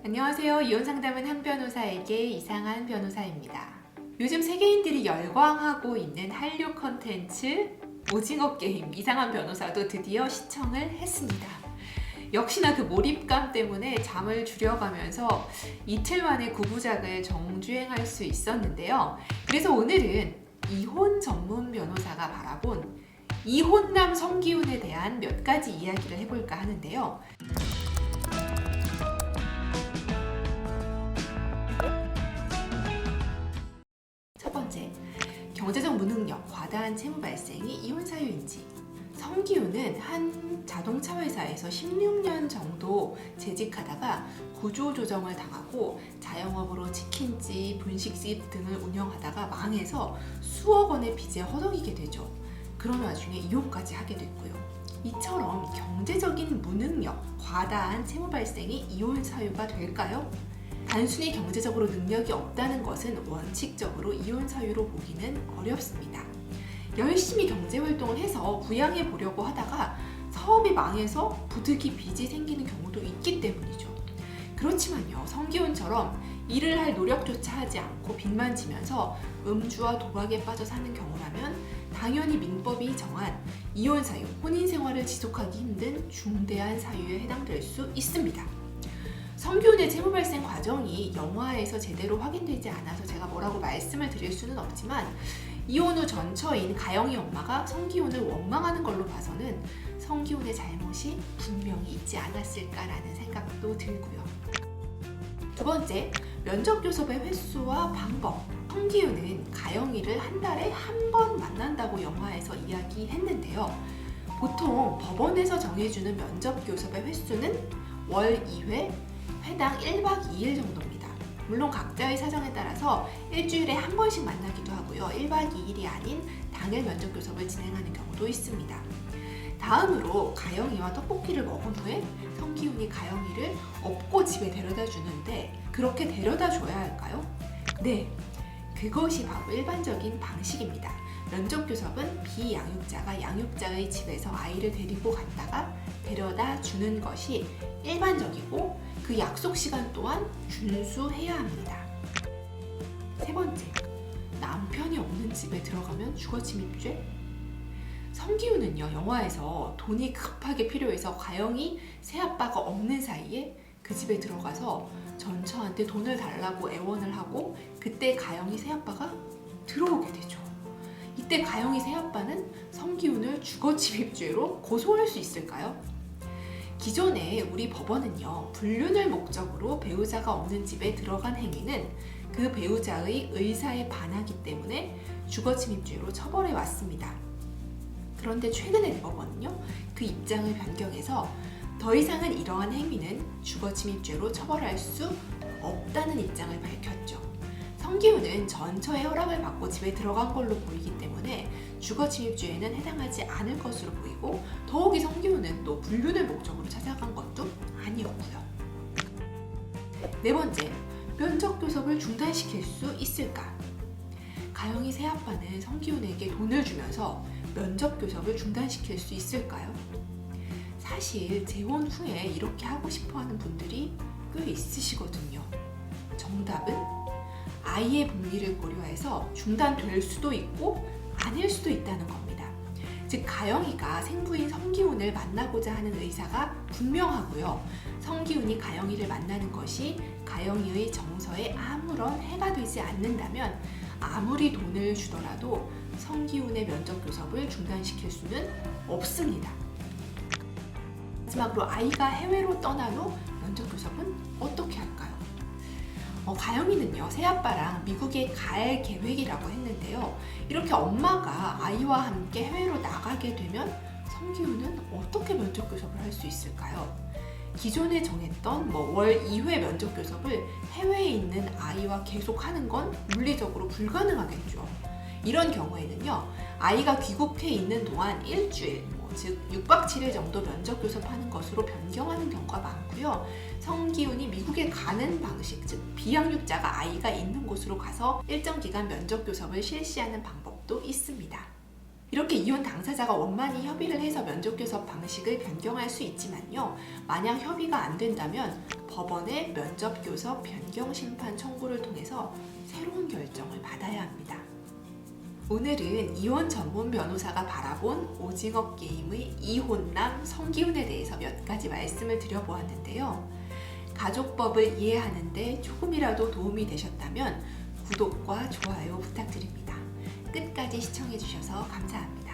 안녕하세요. 이혼상담은 한 변호사에게 이상한 변호사입니다. 요즘 세계인들이 열광하고 있는 한류 컨텐츠 오징어 게임 이상한 변호사도 드디어 시청을 했습니다. 역시나 그 몰입감 때문에 잠을 줄여가면서 이틀 만에 9부작을 정주행할 수 있었는데요. 그래서 오늘은 이혼 전문 변호사가 바라본 이혼남 성기훈에 대한 몇 가지 이야기를 해볼까 하는데요. 첫 번째, 경제적 무능력, 과다한 채무 발생이 이혼 사유인지. 성기훈은 한 자동차 회사에서 16년 정도 재직하다가 구조조정을 당하고 자영업으로 치킨집, 분식집 등을 운영하다가 망해서 수억 원의 빚에 허덕이게 되죠. 그런 와중에 이혼까지 하게 됐고요. 이처럼 경제적인 무능력, 과다한 채무 발생이 이혼 사유가 될까요? 단순히 경제적으로 능력이 없다는 것은 원칙적으로 이혼 사유로 보기는 어렵습니다. 열심히 경제활동을 해서 부양해 보려고 하다가 사업이 망해서 부득이 빚이 생기는 경우도 있기 때문이죠. 그렇지만요, 성기훈처럼 일을 할 노력조차 하지 않고 빚만 지면서 음주와 도박에 빠져 사는 경우라면 당연히 민법이 정한 이혼 사유, 혼인 생활을 지속하기 힘든 중대한 사유에 해당될 수 있습니다. 성기훈의 채무 발생 과정이 영화에서 제대로 확인되지 않아서 제가 뭐라고 말씀을 드릴 수는 없지만 이혼 후 전처인 가영이 엄마가 성기훈을 원망하는 걸로 봐서는 성기훈의 잘못이 분명히 있지 않았을까라는 생각도 들고요. 두 번째, 면접 교섭의 횟수와 방법. 성기훈은 가영이를 한 달에 한 번 만난다고 영화에서 이야기했는데요. 보통 법원에서 정해주는 면접 교섭의 횟수는 월 2회, 회당 1박 2일 정도입니다. 물론 각자의 사정에 따라서 일주일에 한 번씩 만나기도 하고요. 1박 2일이 아닌 당일 면접 교섭을 진행하는 경우도 있습니다. 다음으로 가영이와 떡볶이를 먹은 후에 성기훈이 가영이를 업고 집에 데려다 주는데 그렇게 데려다 줘야 할까요? 네, 그것이 바로 일반적인 방식입니다. 면접 교섭은 비양육자가 양육자의 집에서 아이를 데리고 갔다가 데려다 주는 것이 일반적이고 그 약속 시간 또한 준수해야 합니다. 세 번째, 남편이 없는 집에 들어가면 주거침입죄? 성기훈은요, 영화에서 돈이 급하게 필요해서 가영이 새아빠가 없는 사이에 그 집에 들어가서 전처한테 돈을 달라고 애원을 하고 그때 가영이 새아빠가 들어오게 되죠. 이때 가영이 새아빠는 성기훈을 주거침입죄로 고소할 수 있을까요? 기존에 우리 법원은요, 불륜을 목적으로 배우자가 없는 집에 들어간 행위는 그 배우자의 의사에 반하기 때문에 주거침입죄로 처벌해 왔습니다. 그런데 최근에 대법원은요, 그 입장을 변경해서 더 이상은 이러한 행위는 주거침입죄로 처벌할 수 없다는 입장을 밝혔죠. 성기훈은 전처의 허락을 받고 집에 들어간 걸로 보이기 때문에 주거침입죄에는 해당하지 않을 것으로 보이고 더욱이 성기훈은 또 불륜을 목적으로 찾아간 것도 아니었고요. 네 번째, 면접 교섭을 중단시킬 수 있을까? 가영이 새아빠는 성기훈에게 돈을 주면서 면접 교섭을 중단시킬 수 있을까요? 사실 재혼 후에 이렇게 하고 싶어하는 분들이 꽤 있으시거든요. 정답은 아이의 복리를 고려해서 중단될 수도 있고 아닐 수도 있다는 겁니다. 즉 가영이가 생부인 성기훈을 만나고자 하는 의사가 분명하고요. 성기훈이 가영이를 만나는 것이 가영이의 정서에 아무런 해가 되지 않는다면 아무리 돈을 주더라도 성기훈의 면접 교섭을 중단시킬 수는 없습니다. 마지막으로 아이가 해외로 떠난 후 면접 교섭은 어떻게 할까요? 가영이는요, 새아빠랑 미국에 갈 계획이라고 했는데요. 이렇게 엄마가 아이와 함께 해외로 나가게 되면 성기훈은 어떻게 면접 교섭을 할 수 있을까요? 기존에 정했던 월 2회 면접 교섭을 해외에 있는 아이와 계속하는 건 물리적으로 불가능하겠죠. 이런 경우에는요, 아이가 귀국해 있는 동안 일주일, 즉 6박 7일 정도 면접 교섭하는 것으로 변경하는 경우가 많고요. 성기훈이 미국에 가는 방식, 즉 비양육자가 아이가 있는 곳으로 가서 일정 기간 면접 교섭을 실시하는 방법도 있습니다. 이렇게 이혼 당사자가 원만히 협의를 해서 면접교섭 방식을 변경할 수 있지만요. 만약 협의가 안 된다면 법원에 면접교섭 변경 심판 청구를 통해서 새로운 결정을 받아야 합니다. 오늘은 이혼 전문 변호사가 바라본 오징어 게임의 이혼남 성기훈에 대해서 몇 가지 말씀을 드려보았는데요. 가족법을 이해하는 데 조금이라도 도움이 되셨다면 구독과 좋아요 부탁드립니다. 끝까지 시청해주셔서 감사합니다.